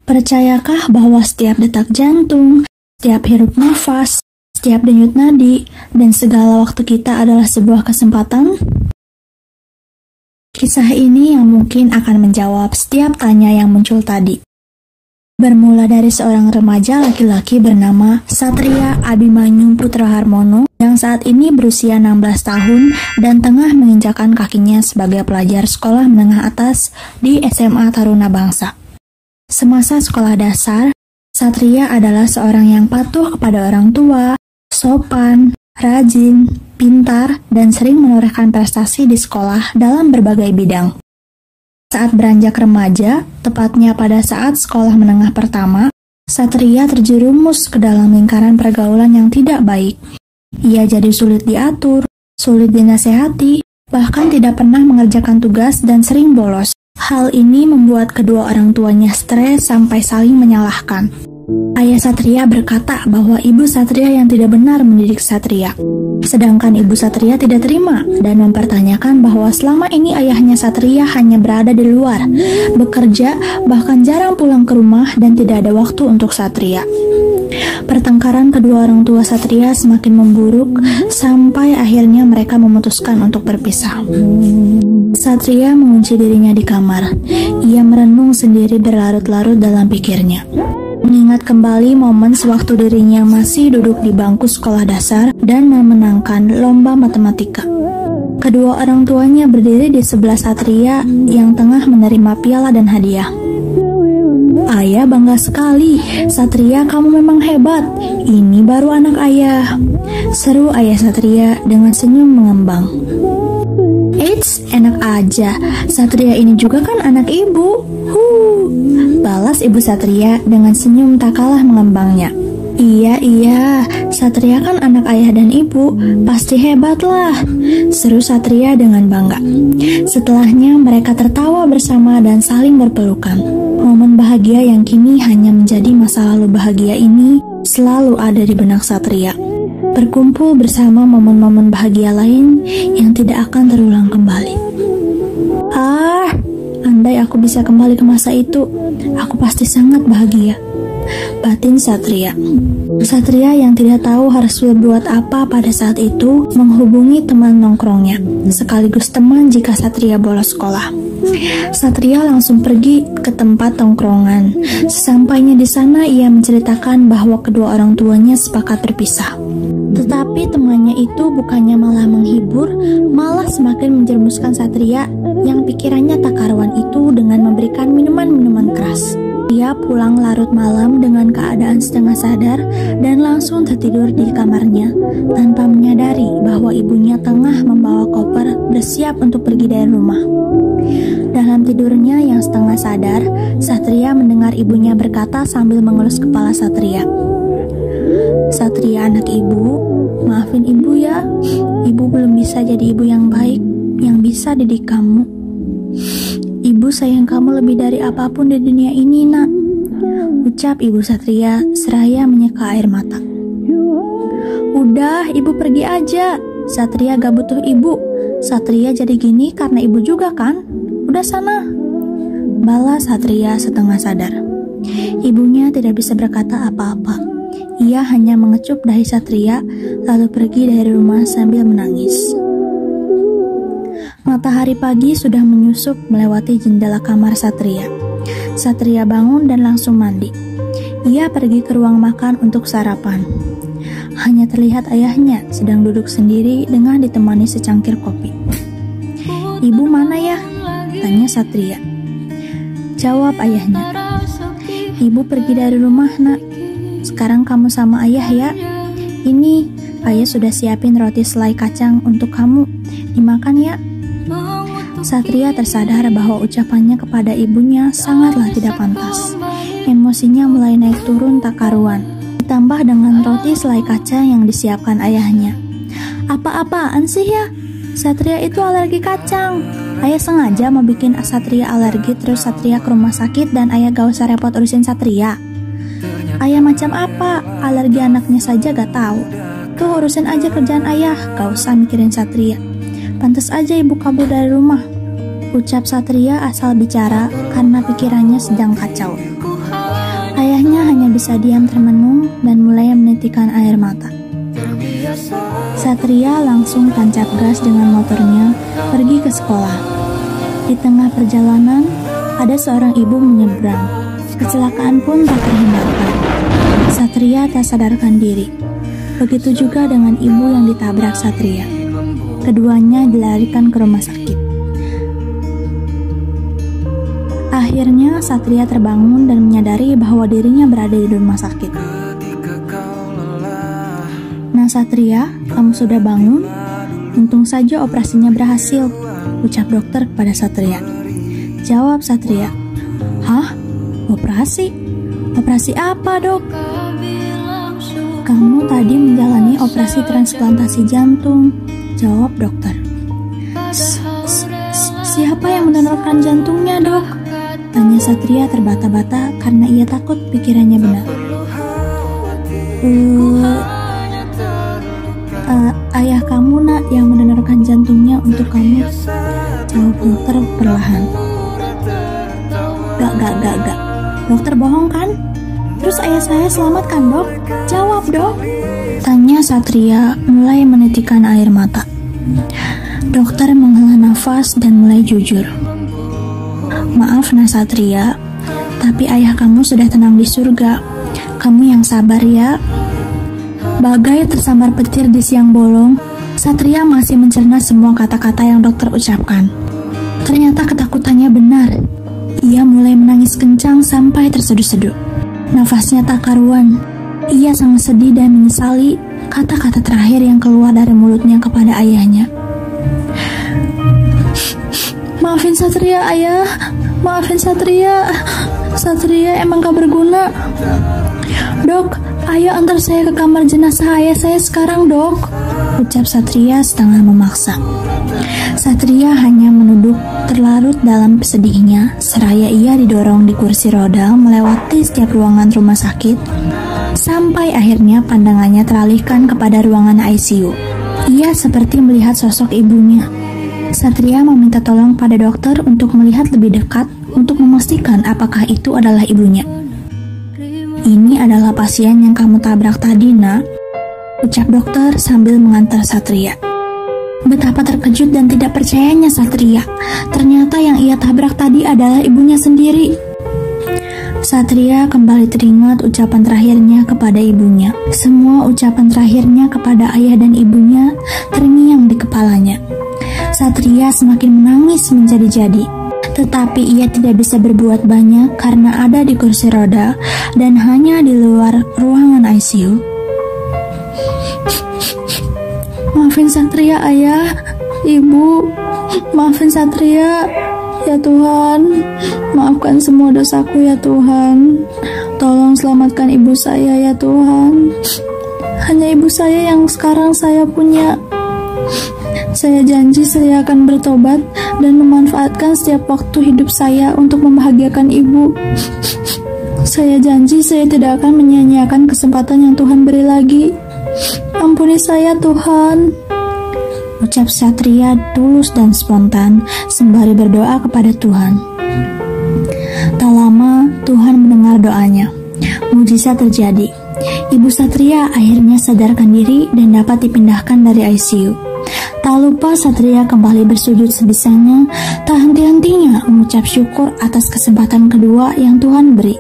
Percayakah bahwa setiap detak jantung, setiap hirup nafas, setiap denyut nadi, dan segala waktu kita adalah sebuah kesempatan? Kisah ini yang mungkin akan menjawab setiap tanya yang muncul tadi. Bermula dari seorang remaja laki-laki bernama Satria Abimanyu Putra Harmono yang saat ini berusia 16 tahun dan tengah menginjakkan kakinya sebagai pelajar sekolah menengah atas di SMA Taruna Bangsa. Semasa sekolah dasar, Satria adalah seorang yang patuh kepada orang tua, sopan, rajin, pintar, dan sering menorehkan prestasi di sekolah dalam berbagai bidang. Saat beranjak remaja, tepatnya pada saat sekolah menengah pertama, Satria terjerumus ke dalam lingkaran pergaulan yang tidak baik. Ia jadi sulit diatur, sulit dinasehati, bahkan tidak pernah mengerjakan tugas dan sering bolos. Hal ini membuat kedua orang tuanya stres sampai saling menyalahkan. Ayah Satria berkata bahwa ibu Satria yang tidak benar mendidik Satria. Sedangkan ibu Satria tidak terima dan mempertanyakan bahwa selama ini ayahnya Satria hanya berada di luar, bekerja, bahkan jarang pulang ke rumah dan tidak ada waktu untuk Satria. Pertengkaran kedua orang tua Satria semakin memburuk sampai akhirnya mereka memutuskan untuk berpisah. Satria mengunci dirinya di kamar. Ia merenung sendiri berlarut-larut dalam pikirnya. Mengingat kembali momen sewaktu dirinya masih duduk di bangku sekolah dasar dan memenangkan lomba matematika. Kedua orang tuanya berdiri di sebelah Satria yang tengah menerima piala dan hadiah. Ayah bangga sekali, Satria kamu memang hebat, ini baru anak ayah, seru ayah Satria dengan senyum mengembang. Eits, enak aja, Satria ini juga kan anak ibu. Balas ibu Satria dengan senyum tak kalah mengembangnya. Iya, Satria kan anak ayah dan ibu, pasti hebat lah, seru Satria dengan bangga. Setelahnya mereka tertawa bersama dan saling berpelukan. Momen bahagia yang kini hanya menjadi masa lalu bahagia ini selalu ada di benak Satria. Berkumpul bersama momen-momen bahagia lain yang tidak akan terulang kembali. Andai aku bisa kembali ke masa itu, aku pasti sangat bahagia, batin Satria. Satria yang tidak tahu harus berbuat apa pada saat itu menghubungi teman nongkrongnya, sekaligus teman jika Satria bolos sekolah. Satria langsung pergi ke tempat tongkrongan. Sesampainya di sana, ia menceritakan bahwa kedua orang tuanya sepakat berpisah. Tetapi temannya itu bukannya malah menghibur, malah semakin menjerumuskan Satria yang pikirannya tak karuan itu dengan memberikan minuman-minuman keras. Dia pulang larut malam dengan keadaan setengah sadar dan langsung tertidur di kamarnya tanpa menyadari bahwa ibunya tengah membawa koper bersiap untuk pergi dari rumah. Dalam tidurnya yang setengah sadar, Satria mendengar ibunya berkata sambil mengelus kepala Satria. Satria anak ibu, maafin ibu ya, ibu belum bisa jadi ibu yang baik, yang bisa didik kamu. Ibu sayang kamu lebih dari apapun di dunia ini, nak, ucap ibu Satria seraya menyeka air mata. Udah, ibu pergi aja, Satria gak butuh ibu. Satria jadi gini karena ibu juga kan? Udah sana, balas Satria setengah sadar. Ibunya tidak bisa berkata apa-apa. Ia hanya mengecup dahi Satria lalu pergi dari rumah sambil menangis. Matahari pagi sudah menyusup melewati jendela kamar Satria. Satria bangun dan langsung mandi. Ia pergi ke ruang makan untuk sarapan. Hanya terlihat ayahnya sedang duduk sendiri dengan ditemani secangkir kopi. Ibu mana ya? Tanya Satria. Jawab ayahnya. Ibu pergi dari rumah, nak. Sekarang kamu sama ayah ya. Ini, ayah sudah siapin roti selai kacang untuk kamu. Dimakan ya. Satria tersadar bahwa ucapannya kepada ibunya sangatlah tidak pantas. Emosinya mulai naik turun tak karuan. Ditambah dengan roti selai kacang yang disiapkan ayahnya. Apa-apaan sih ya? Satria itu alergi kacang. Ayah sengaja mau bikin Satria alergi terus Satria ke rumah sakit dan ayah gak usah repot urusin Satria. Ayah macam apa? Alergi anaknya saja gak tahu. Tuh urusin aja kerjaan ayah, gak usah mikirin Satria. Pantes aja ibu kabur dari rumah, ucap Satria asal bicara karena pikirannya sedang kacau. Ayahnya hanya bisa diam termenung dan mulai menitikkan air mata. Satria langsung tancap gas dengan motornya pergi ke sekolah. Di tengah perjalanan, ada seorang ibu menyeberang. Kecelakaan pun tak terhindarkan. Satria tak sadarkan diri. Begitu juga dengan ibu yang ditabrak Satria. Keduanya dilarikan ke rumah sakit. Akhirnya Satria terbangun dan menyadari bahwa dirinya berada di rumah sakit. Nah Satria, kamu sudah bangun? Untung saja operasinya berhasil, ucap dokter kepada Satria. Jawab Satria, hah? Operasi? Operasi apa dok? Kamu tadi menjalani operasi transplantasi jantung, jawab dokter. Siapa yang mendonorkan jantungnya dok? Tanya Satria terbata-bata karena ia takut pikirannya benar. Ayah kamu nak yang mendonorkan jantungnya untuk kamu, jawab dokter perlahan. Gak. Dokter bohong kan? Terus ayah saya selamat kan dok? Jawab dok. Tanya Satria mulai menitikkan air mata. Dokter menghela nafas dan mulai jujur. Maaf nah Satria, tapi ayah kamu sudah tenang di surga. Kamu yang sabar ya. Bagai tersambar petir di siang bolong, Satria masih mencerna semua kata-kata yang dokter ucapkan. Ternyata ketakutannya benar. Ia mulai menangis kencang sampai terseduh-seduh. Nafasnya tak karuan. Ia sangat sedih dan menyesali kata-kata terakhir yang keluar dari mulutnya kepada ayahnya. Maafin Satria ayah, maafin Satria. Satria emang gak berguna. Dok, ayo antar saya ke kamar jenazah ayah saya sekarang dok, ucap Satria setengah memaksa. Satria hanya menunduk terlarut dalam sedihnya, seraya ia didorong di kursi roda melewati setiap ruangan rumah sakit, sampai akhirnya pandangannya teralihkan kepada ruangan ICU. Ia seperti melihat sosok ibunya. Satria meminta tolong pada dokter untuk melihat lebih dekat untuk memastikan apakah itu adalah ibunya. Ini adalah pasien yang kamu tabrak tadi, nak, ucap dokter sambil mengantar Satria. Betapa terkejut dan tidak percayanya Satria. Ternyata yang ia tabrak tadi adalah ibunya sendiri. Satria kembali teringat ucapan terakhirnya kepada ibunya. Semua ucapan terakhirnya kepada ayah dan ibunya terngiang di kepalanya. Satria semakin menangis menjadi-jadi. Tetapi ia tidak bisa berbuat banyak karena ada di kursi roda dan hanya di luar ruangan ICU. Maafin Satria ayah, ibu, maafin Satria, ya Tuhan, maafkan semua dosaku ya Tuhan, tolong selamatkan ibu saya ya Tuhan, hanya ibu saya yang sekarang saya punya. Saya janji saya akan bertobat dan memanfaatkan setiap waktu hidup saya untuk membahagiakan ibu. Saya janji saya tidak akan menyia-nyiakan kesempatan yang Tuhan beri lagi. Ampuni saya Tuhan, ucap Satria tulus dan spontan sembari berdoa kepada Tuhan. Tak lama Tuhan mendengar doanya. Mujizat terjadi. Ibu Satria akhirnya sadarkan diri dan dapat dipindahkan dari ICU. Tak lupa Satria kembali bersujud sebisanya, tak henti-hentinya mengucap syukur atas kesempatan kedua yang Tuhan beri.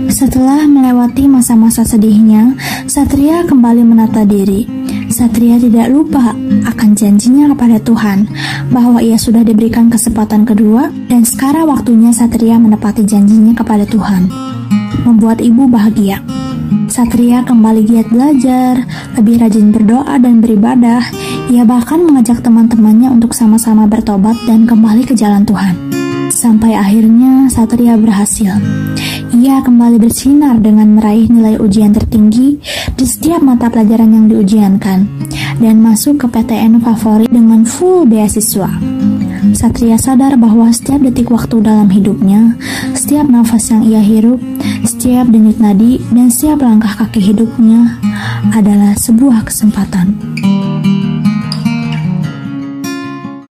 Setelah melewati masa-masa sedihnya, Satria kembali menata diri. Satria tidak lupa akan janjinya kepada Tuhan bahwa ia sudah diberikan kesempatan kedua dan sekarang waktunya Satria menepati janjinya kepada Tuhan, membuat ibu bahagia. Satria kembali giat belajar, lebih rajin berdoa dan beribadah. Ia bahkan mengajak teman-temannya untuk sama-sama bertobat dan kembali ke jalan Tuhan. Sampai akhirnya Satria berhasil. Ia kembali bersinar dengan meraih nilai ujian tertinggi di setiap mata pelajaran yang diujiankan dan masuk ke PTN favorit dengan full beasiswa. Satria sadar bahwa setiap detik waktu dalam hidupnya, setiap nafas yang ia hirup, setiap denyut nadi, dan setiap langkah kaki hidupnya adalah sebuah kesempatan.